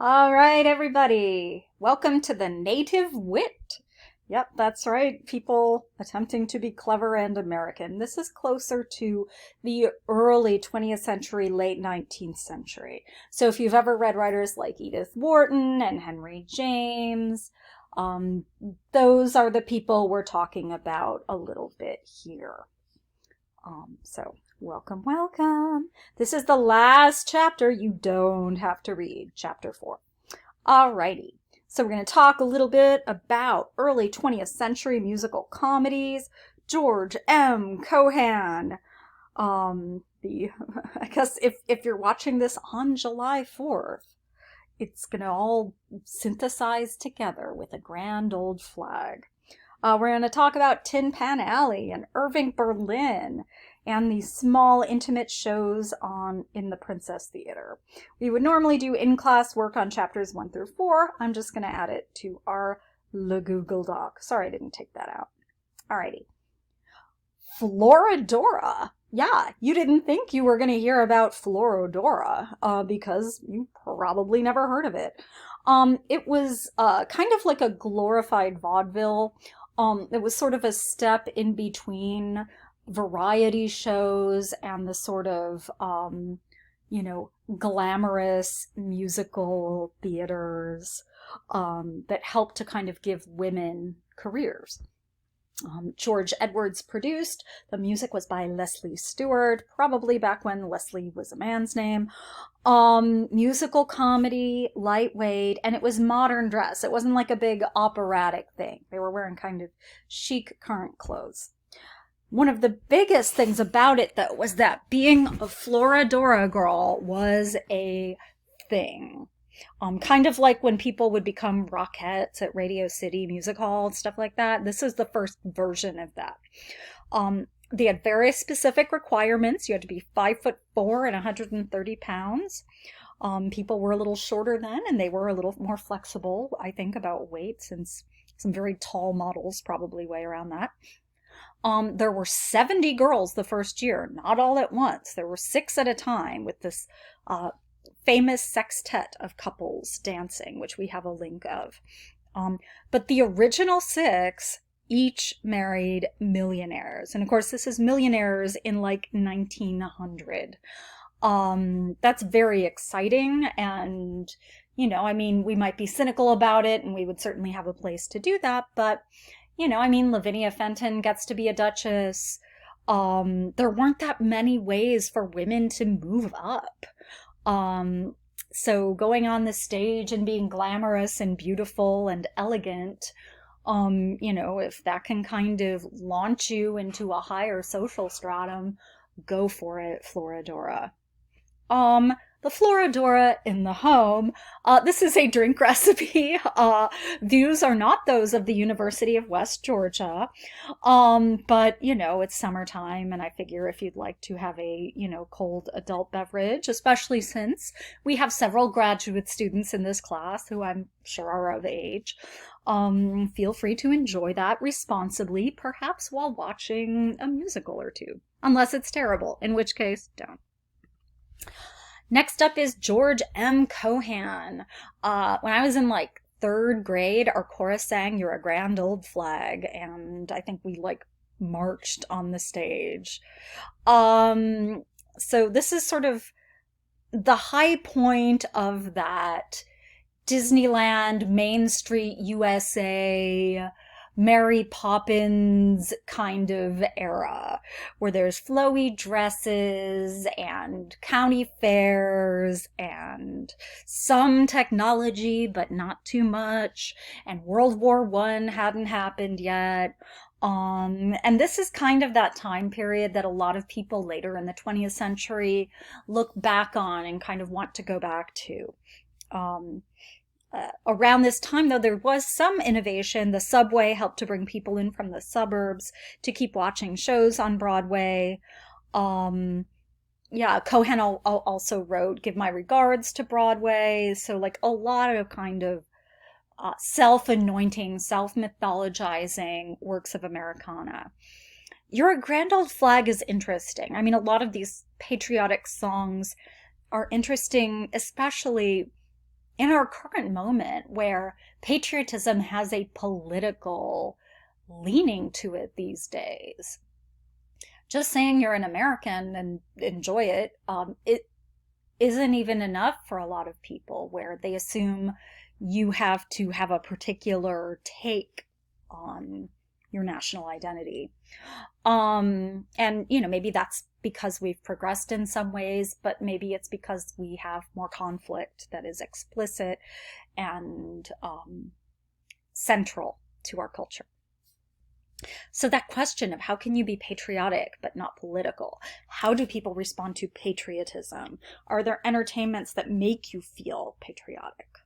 All right, everybody. Welcome to the Native Wit. Yep, that's right. People attempting to be clever and American. This is closer to the early 20th century, late 19th century. So if you've ever read writers like Edith Wharton and Henry James, um, those are the people we're talking about a little bit here. So welcome, welcome. This is the last chapter you don't have to read, chapter 4. Alrighty. So we're going to talk a little bit about early 20th century musical comedies. George M. Cohen. I guess if you're watching this on July 4th, it's going to all synthesize together with a grand old flag. We're going to talk about Tin Pan Alley and Irving Berlin and these small intimate shows in the Princess Theater. We would normally do in-class work on chapters 1 through 4. I'm just going to add it to our Google Doc. Sorry I didn't take that out. Alrighty. Floradora. Yeah, you didn't think you were going to hear about Floradora because you probably never heard of it. It was kind of like a glorified vaudeville. It was sort of a step in between variety shows and the sort of, glamorous musical theaters that helped to kind of give women careers. George Edwards produced. The music was by Leslie Stewart, probably back when Leslie was a man's name. Musical comedy, lightweight, and it was modern dress. It wasn't like a big operatic thing. They were wearing kind of chic current clothes. One of the biggest things about it, though, was that being a Floradora girl was a thing. Kind of like when people would become Rockettes at Radio City Music Hall and stuff like that. This is the first version of that. They had very specific requirements. You had to be 5'4" and 130 pounds. People were a little shorter then, and they were a little more flexible, I think, about weight, since some very tall models probably weigh around that. There were 70 girls the first year, not all at once. There were 6 at a time with this famous sextet of couples dancing, which we have a link of. But the original 6 each married millionaires. And of course, this is millionaires in like 1900. That's very exciting. And, we might be cynical about it, and we would certainly have a place to do that. But, Lavinia Fenton gets to be a duchess. There weren't that many ways for women to move up. So going on the stage and being glamorous and beautiful and elegant, if that can kind of launch you into a higher social stratum, go for it, Floradora. The Floradora in the home. This is a drink recipe. Views are not those of the University of West Georgia. But, it's summertime, and I figure if you'd like to have a, cold adult beverage, especially since we have several graduate students in this class who I'm sure are of age, feel free to enjoy that responsibly, perhaps while watching a musical or two. Unless it's terrible, in which case, don't. Next up is George M. Cohen. When I was in like 3rd grade, our chorus sang "You're a Grand Old Flag," and I think we like marched on the stage. So this is sort of the high point of that Disneyland, Main Street, USA, Mary Poppins kind of era, where there's flowy dresses and county fairs and some technology, but not too much, and World War I hadn't happened yet. And this is kind of that time period that a lot of people later in the 20th century look back on and kind of want to go back to. Around this time, though, there was some innovation. The subway helped to bring people in from the suburbs to keep watching shows on Broadway. Cohen also wrote "Give My Regards to Broadway." So like a lot of kind of self-anointing, self-mythologizing works of Americana. "You're a Grand Old Flag" is interesting. I mean, a lot of these patriotic songs are interesting, especially in our current moment where patriotism has a political leaning to it these days. Just saying you're an American and enjoy it, it isn't even enough for a lot of people, where they assume you have to have a particular take on your national identity. And, maybe that's because we've progressed in some ways, but maybe it's because we have more conflict that is explicit and central to our culture. So that question of how can you be patriotic but not political? How do people respond to patriotism? Are there entertainments that make you feel patriotic?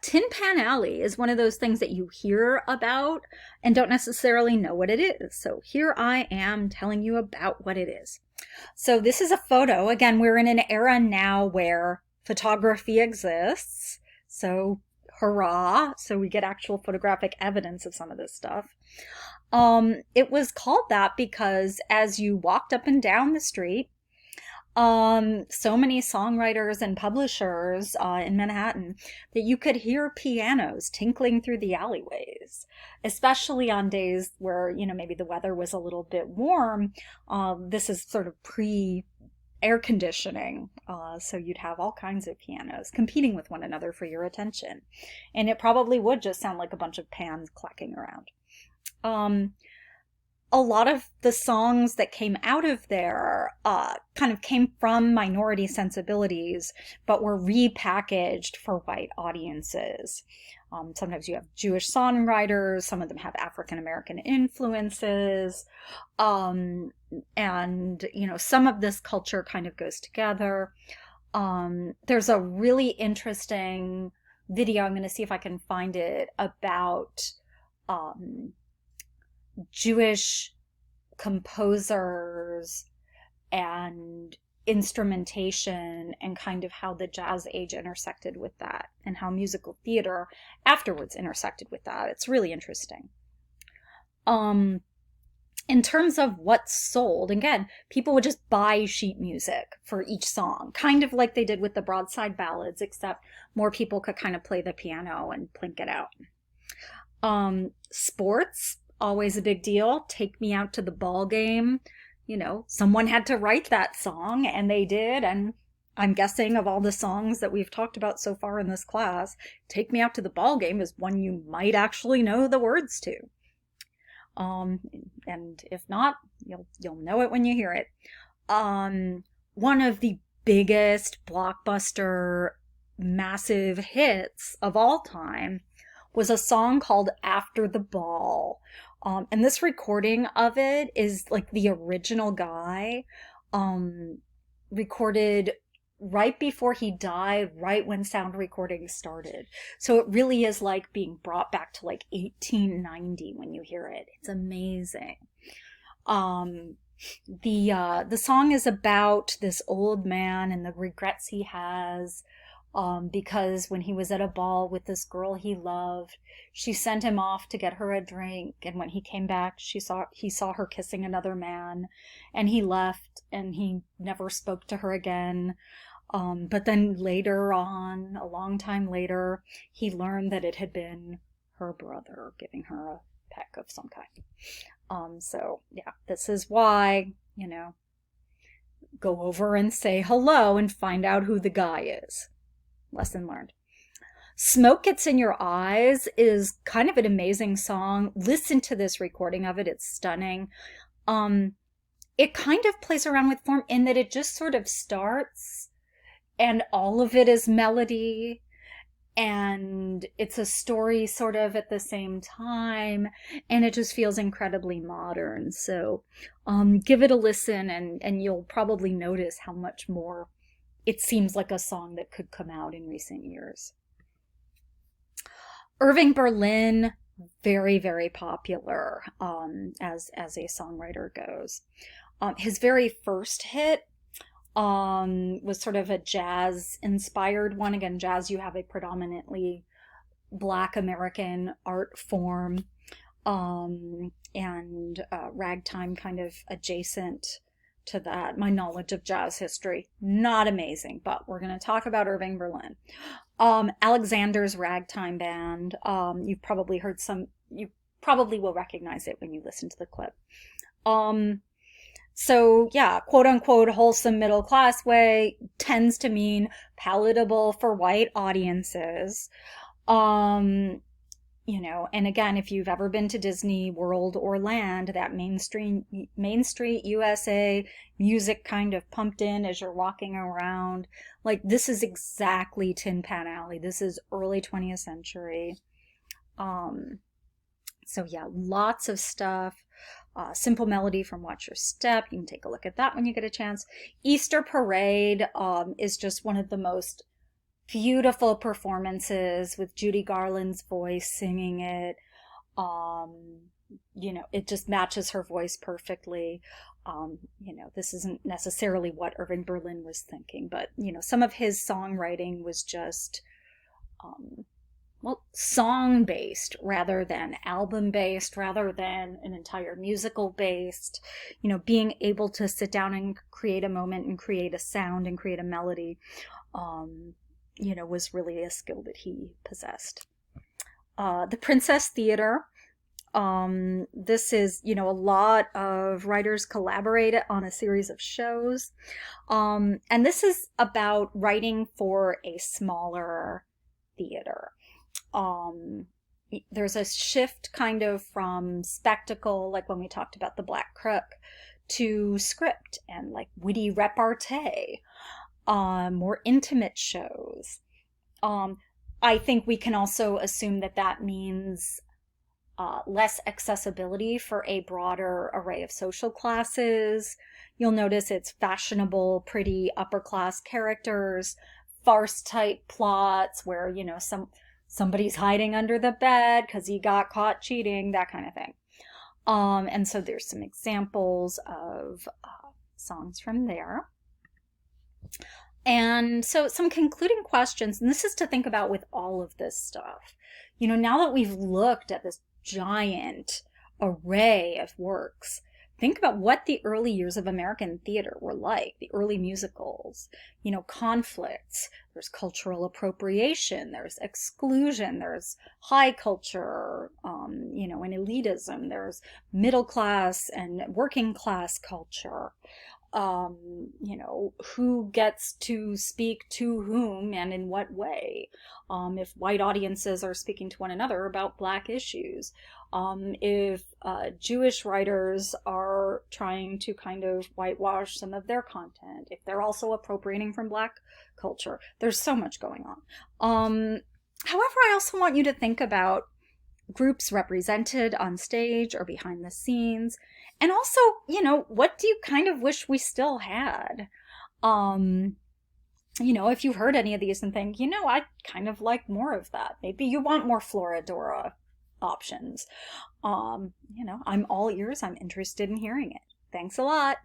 Tin Pan Alley is one of those things that you hear about and don't necessarily know what it is. So here I am telling you about what it is. So this is a photo. Again, we're in an era now where photography exists. So hurrah. So we get actual photographic evidence of some of this stuff. It was called that because as you walked up and down the street, so many songwriters and publishers in Manhattan that you could hear pianos tinkling through the alleyways, especially on days where, maybe the weather was a little bit warm. This is sort of pre-air conditioning, so you'd have all kinds of pianos competing with one another for your attention. And it probably would just sound like a bunch of pans clacking around. A lot of the songs that came out of there kind of came from minority sensibilities, but were repackaged for white audiences. Sometimes you have Jewish songwriters, some of them have African-American influences, and, some of this culture kind of goes together. There's a really interesting video, I'm going to see if I can find it, about Jewish composers and instrumentation and kind of how the jazz age intersected with that and how musical theater afterwards intersected with that. It's really interesting. In terms of what's sold, again, people would just buy sheet music for each song, kind of like they did with the broadside ballads, except more people could kind of play the piano and plink it out. Sports, always a big deal. Take Me Out to the Ball Game. Someone had to write that song, and they did. And I'm guessing of all the songs that we've talked about so far in this class, Take Me Out to the Ball Game is one you might actually know the words to. And if not, you'll know it when you hear it. One of the biggest blockbuster massive hits of all time was a song called After the Ball. And this recording of it is like the original guy recorded right before he died, right when sound recording started. So it really is like being brought back to like 1890 when you hear it. It's amazing. The song is about this old man and the regrets he has because when he was at a ball with this girl he loved, she sent him off to get her a drink, and when he came back he saw her kissing another man, and he left and he never spoke to her again. But then later on, a long time later, he learned that it had been her brother giving her a peck of some kind. So yeah, this is why, go over and say hello and find out who the guy is. Lesson learned. Smoke Gets in Your Eyes is kind of an amazing song. Listen to this recording of it. It's stunning. It kind of plays around with form in that it just sort of starts and all of it is melody, and it's a story sort of at the same time, and it just feels incredibly modern. So give it a listen, and you'll probably notice how much more it seems like a song that could come out in recent years. Irving Berlin, very, very popular as a songwriter goes. His very first hit was sort of a jazz-inspired one. Again, jazz, you have a predominantly Black American art form, and ragtime kind of adjacent to that. My knowledge of jazz history, not amazing, but we're going to talk about Irving Berlin. Alexander's Ragtime Band. You've probably heard you probably will recognize it when you listen to the clip. So yeah, quote unquote, wholesome middle class way tends to mean palatable for white audiences. And again, if you've ever been to Disney World or Land, that Main Street USA music kind of pumped in as you're walking around. Like, this is exactly Tin Pan Alley. This is early 20th century. So yeah, lots of stuff. Simple Melody from Watch Your Step. You can take a look at that when you get a chance. Easter Parade is just one of the most beautiful performances with Judy Garland's voice singing it. It just matches her voice perfectly. This isn't necessarily what Irving Berlin was thinking, but, some of his songwriting was just, song-based rather than album-based, rather than an entire musical-based. Being able to sit down and create a moment and create a sound and create a melody, was really a skill that he possessed. The Princess Theater. This is, a lot of writers collaborated on a series of shows. And this is about writing for a smaller theater. There's a shift kind of from spectacle, like when we talked about The Black Crook, to script and like witty repartee. More intimate shows. I think we can also assume that means less accessibility for a broader array of social classes. You'll notice it's fashionable, pretty upper class characters, farce type plots where, somebody's hiding under the bed because he got caught cheating, that kind of thing. And so there's some examples of songs from there. And so some concluding questions, and this is to think about with all of this stuff. Now that we've looked at this giant array of works, think about what the early years of American theater were like, the early musicals, conflicts. There's cultural appropriation, there's exclusion, there's high culture, and elitism, there's middle class and working class culture. Who gets to speak to whom and in what way. If white audiences are speaking to one another about Black issues. If Jewish writers are trying to kind of whitewash some of their content. If they're also appropriating from Black culture. There's so much going on. However, I also want you to think about groups represented on stage or behind the scenes. And also, what do you kind of wish we still had? If you heard any of these and think, I'd kind of like more of that. Maybe you want more Floradora options. I'm all ears. I'm interested in hearing it. Thanks a lot.